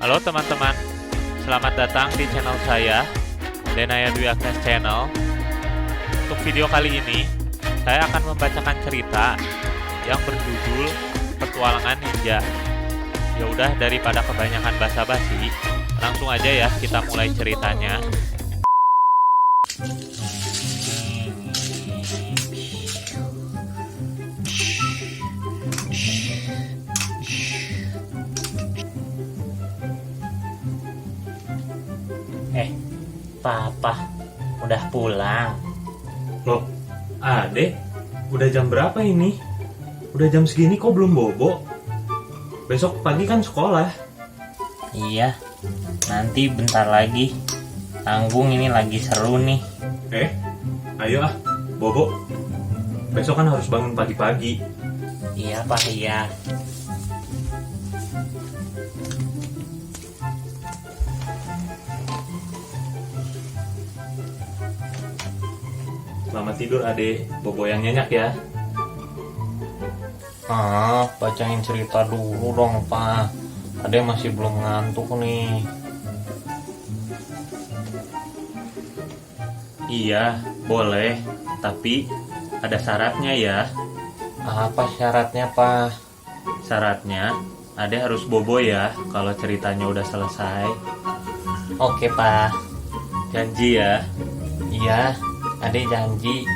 Halo teman-teman, selamat datang di channel saya, Denaya Dwi Agnes Channel. Untuk video kali ini, saya akan membacakan cerita yang berjudul Petualangan Ninja. Ya udah, daripada kebanyakan basa-basi, langsung aja ya kita mulai ceritanya. Papa, udah pulang. Loh, Adek, udah jam berapa ini? Udah jam segini kok belum bobo? Besok pagi kan sekolah. Iya, nanti bentar lagi. Tanggung ini lagi seru nih. Ayo bobo. Besok kan harus bangun pagi-pagi. Iya, Pak, iya. Selamat tidur, Adek. Bobo yang nyenyak ya. Bacain cerita dulu dong, Pak. Ade masih belum ngantuk nih. Iya, boleh. Tapi ada syaratnya ya. Apa syaratnya, Pak? Syaratnya, Adek harus bobo ya kalau ceritanya udah selesai. Oke, Pak. Janji ya. Iya, Ade janji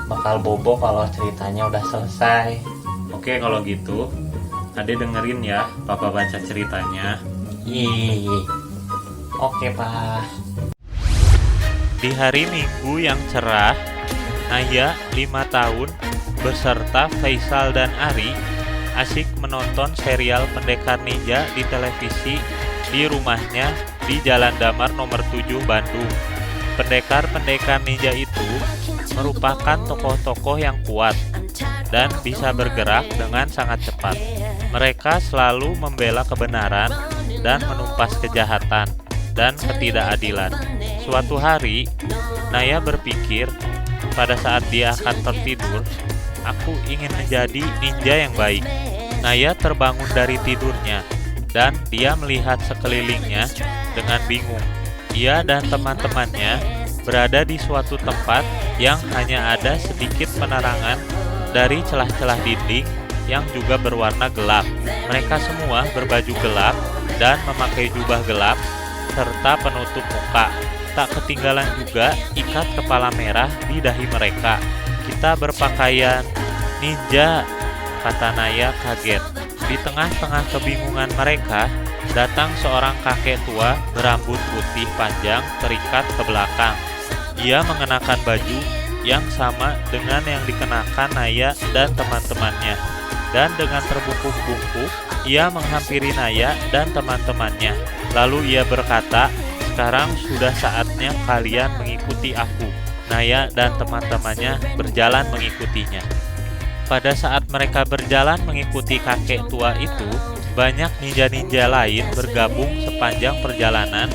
bakal bobo kalau ceritanya udah selesai. Oke, kalau gitu, Adek dengerin ya Papa baca ceritanya. Oke, Pak. Di hari Minggu yang cerah, Naya 5 tahun beserta Faisal dan Ari asik menonton serial Pendekar Ninja di televisi di rumahnya di Jalan Damar nomor 7 Bandung. Pendekar-pendekar ninja itu merupakan tokoh-tokoh yang kuat dan bisa bergerak dengan sangat cepat. Mereka selalu membela kebenaran dan menumpas kejahatan dan ketidakadilan. Suatu hari, Naya berpikir pada saat dia akan tertidur, aku ingin menjadi ninja yang baik. Naya terbangun dari tidurnya dan dia melihat sekelilingnya dengan bingung. Ia dan teman-temannya berada di suatu tempat yang hanya ada sedikit penerangan dari celah-celah dinding yang juga berwarna gelap. Mereka semua berbaju gelap dan memakai jubah gelap serta penutup muka. Tak ketinggalan juga ikat kepala merah di dahi mereka. Kita berpakaian ninja, kata Naya kaget. Di tengah-tengah kebingungan mereka, datang seorang kakek tua berambut putih panjang terikat ke belakang. Ia mengenakan baju yang sama dengan yang dikenakan Naya dan teman-temannya. Dan dengan terbungkuk-bungkuk, ia menghampiri Naya dan teman-temannya. Lalu ia berkata, "Sekarang sudah saatnya kalian mengikuti aku." Naya dan teman-temannya berjalan mengikutinya. Pada saat mereka berjalan mengikuti kakek tua itu, banyak ninja-ninja lain bergabung sepanjang perjalanan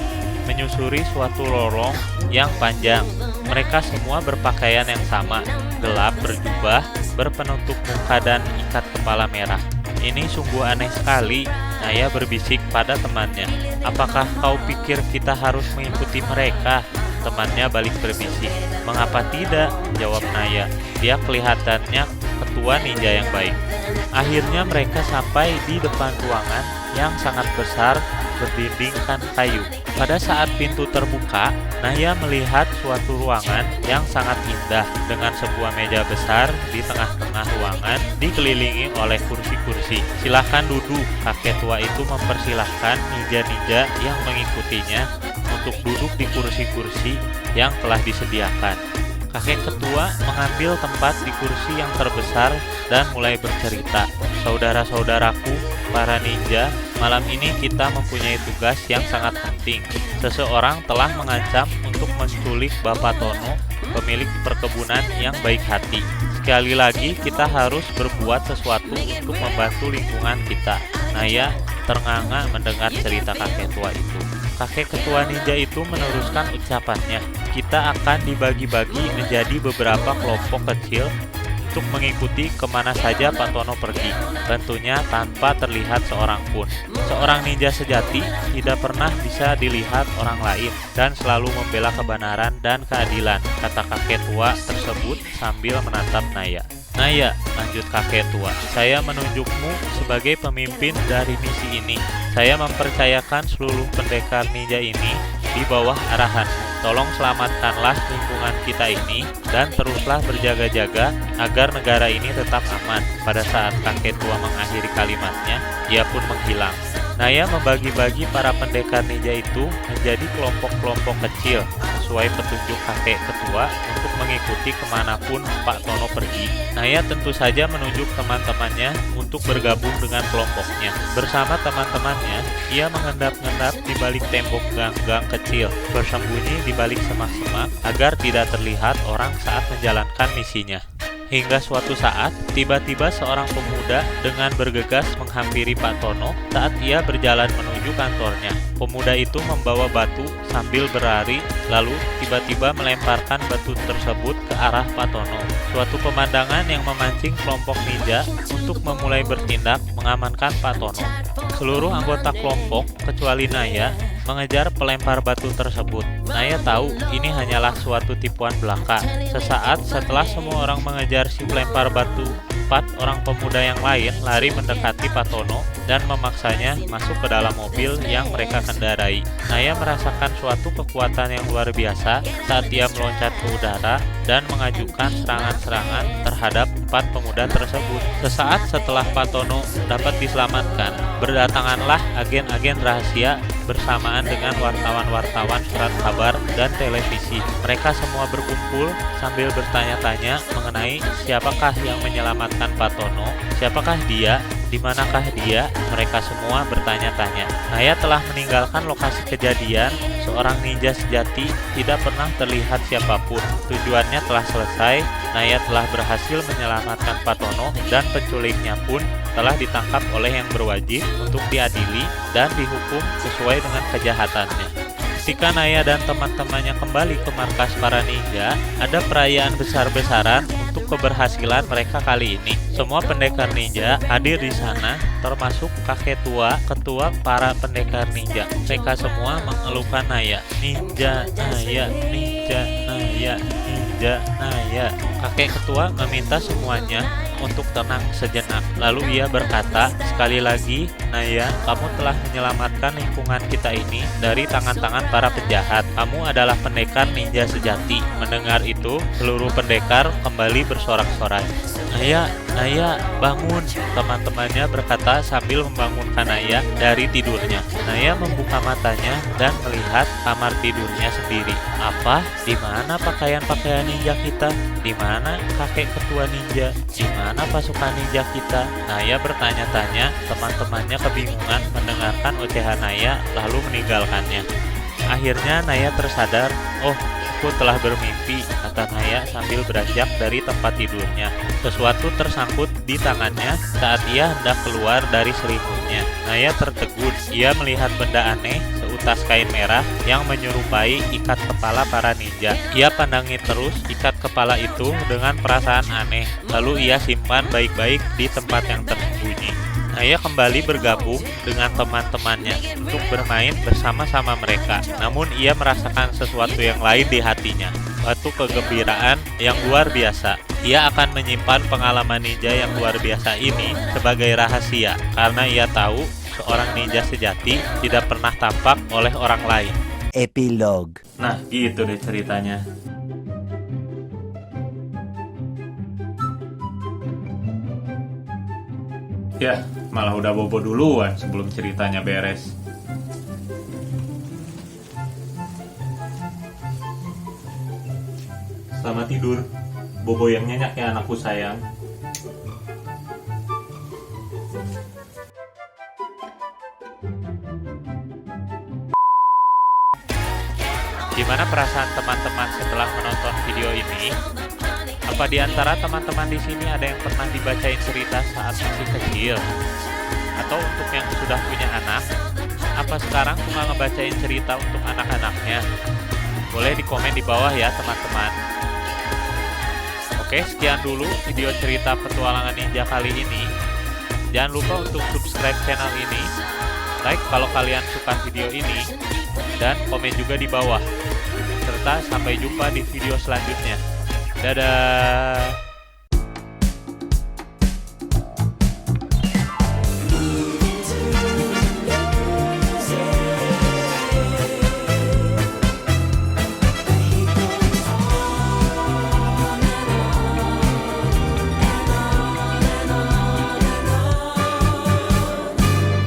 menyusuri suatu lorong yang panjang. Mereka semua berpakaian yang sama, gelap, berjubah, berpenutup muka dan ikat kepala merah. Ini sungguh aneh sekali, Naya berbisik pada temannya. "Apakah kau pikir kita harus mengikuti mereka?" Temannya balik berbisik. "Mengapa tidak?" jawab Naya. Dia kelihatannya ketua ninja yang baik. Akhirnya mereka sampai di depan ruangan yang sangat besar berdindingkan kayu. Pada saat pintu terbuka, Naya melihat suatu ruangan yang sangat indah dengan sebuah meja besar di tengah-tengah ruangan dikelilingi oleh kursi-kursi. "Silahkan duduk," kakek tua itu mempersilahkan ninja-ninja yang mengikutinya untuk duduk di kursi-kursi yang telah disediakan. Kakek ketua mengambil tempat di kursi yang terbesar dan mulai bercerita. "Saudara-saudaraku, para ninja, malam ini kita mempunyai tugas yang sangat penting. Seseorang telah mengancam untuk menculik Bapak Tono, pemilik perkebunan yang baik hati. Sekali lagi kita harus berbuat sesuatu untuk membantu lingkungan kita." Naya ternganga mendengar cerita kakek tua itu. Kakek ketua ninja itu meneruskan ucapannya. "Kita akan dibagi-bagi menjadi beberapa kelompok kecil untuk mengikuti kemana saja Pak Tono pergi, tentunya tanpa terlihat seorang pun. Seorang ninja sejati tidak pernah bisa dilihat orang lain dan selalu membela kebenaran dan keadilan, kata kakek tua tersebut sambil menatap Naya. Naya, lanjut kakek tua, saya menunjukmu sebagai pemimpin dari misi ini. Saya mempercayakan seluruh pendekar ninja ini di bawah arahanmu. Tolong selamatkanlah lingkungan kita ini dan teruslah berjaga-jaga agar negara ini tetap aman. Pada saat kakek tua mengakhiri kalimatnya, ia pun menghilang. Naya membagi-bagi para pendekar ninja itu menjadi kelompok-kelompok kecil sesuai petunjuk kakek ketua untuk mengikuti kemanapun Pak Tono pergi. Naya tentu saja menunjuk teman-temannya untuk bergabung dengan kelompoknya. Bersama teman-temannya, ia mengendap-endap di balik tembok gang-gang kecil, bersembunyi di balik semak-semak agar tidak terlihat orang saat menjalankan misinya. Hingga suatu saat, tiba-tiba seorang pemuda dengan bergegas menghampiri Pak Tono saat ia berjalan menuju kantornya. Pemuda itu membawa batu sambil berlari, lalu tiba-tiba melemparkan batu tersebut ke arah Pak Tono. Suatu pemandangan yang memancing kelompok ninja untuk memulai bertindak mengamankan Pak Tono. Seluruh anggota kelompok, kecuali Naya, mengejar pelempar batu tersebut. Naya tahu ini hanyalah suatu tipuan belaka. Sesaat setelah semua orang mengejar si pelempar batu, 4 orang pemuda yang lain lari mendekati Pak Tono dan memaksanya masuk ke dalam mobil yang mereka kendarai. Naya merasakan suatu kekuatan yang luar biasa saat ia meloncat ke udara dan mengajukan serangan-serangan terhadap 4 pemuda tersebut. Sesaat setelah Pak Tono dapat diselamatkan, berdatanganlah agen-agen rahasia bersamaan dengan wartawan-wartawan surat kabar dan televisi. Mereka semua berkumpul sambil bertanya-tanya mengenai siapakah yang menyelamatkan Pak Tono, siapakah dia, di manakah dia. Mereka semua bertanya-tanya. Naya telah meninggalkan lokasi kejadian. Seorang ninja sejati tidak pernah terlihat siapapun. Tujuannya telah selesai. Naya telah berhasil menyelamatkan Pak Tono dan penculiknya pun telah ditangkap oleh yang berwajib untuk diadili dan dihukum sesuai dengan kejahatannya. Ketika Naya dan teman-temannya kembali ke markas para ninja, ada perayaan besar-besaran untuk keberhasilan mereka kali ini. Semua pendekar ninja hadir di sana, termasuk kakek tua, ketua para pendekar ninja. Mereka semua mengeluhkan Naya. Ninja Naya, ninja Naya, ninja Naya. Kakek ketua meminta semuanya untuk tenang sejenak. Lalu ia berkata, sekali lagi, Naya, kamu telah menyelamatkan lingkungan kita ini dari tangan-tangan para penjahat. Kamu adalah pendekar ninja sejati. Mendengar itu, seluruh pendekar kembali bersorak-sorai. Naya, bangun, teman-temannya berkata sambil membangunkan Naya dari tidurnya. Naya membuka matanya dan melihat kamar tidurnya sendiri. Apa? Di mana pakaian-pakaian ninja kita? Di mana kakek ketua ninja? Di mana pasukan ninja kita? Naya bertanya-tanya, teman-temannya kebingungan mendengarkan ocehan Naya lalu meninggalkannya. Akhirnya Naya tersadar, oh, aku telah bermimpi, kata Naya sambil beranjak dari tempat tidurnya. Sesuatu tersangkut di tangannya saat ia hendak keluar dari selimutnya. Naya tertegun, ia melihat benda aneh seutas kain merah yang menyerupai ikat kepala para ninja. Ia pandangi terus ikat kepala itu dengan perasaan aneh, lalu ia simpan baik-baik di tempat yang tersembunyi. Naya kembali bergabung dengan teman-temannya untuk bermain bersama-sama mereka. Namun ia merasakan sesuatu yang lain di hatinya, suatu kegembiraan yang luar biasa. Ia akan menyimpan pengalaman ninja yang luar biasa ini sebagai rahasia, karena ia tahu seorang ninja sejati tidak pernah tampak oleh orang lain. Epilog. Nah, gitu deh ceritanya. Ya, malah udah bobo duluan sebelum ceritanya beres. Selamat tidur, bobo yang nyenyak ya anakku sayang. Gimana perasaan teman-teman setelah menonton video ini? Apa di antara teman-teman di sini ada yang pernah dibacain cerita saat masih kecil? Atau untuk yang sudah punya anak, apa sekarang cuma ngebacain cerita untuk anak-anaknya? Boleh di komen di bawah ya teman-teman. Oke, sekian dulu video cerita petualangan ninja kali ini. Jangan lupa untuk subscribe channel ini, like kalau kalian suka video ini, dan komen juga di bawah. Serta sampai jumpa di video selanjutnya. Dadah!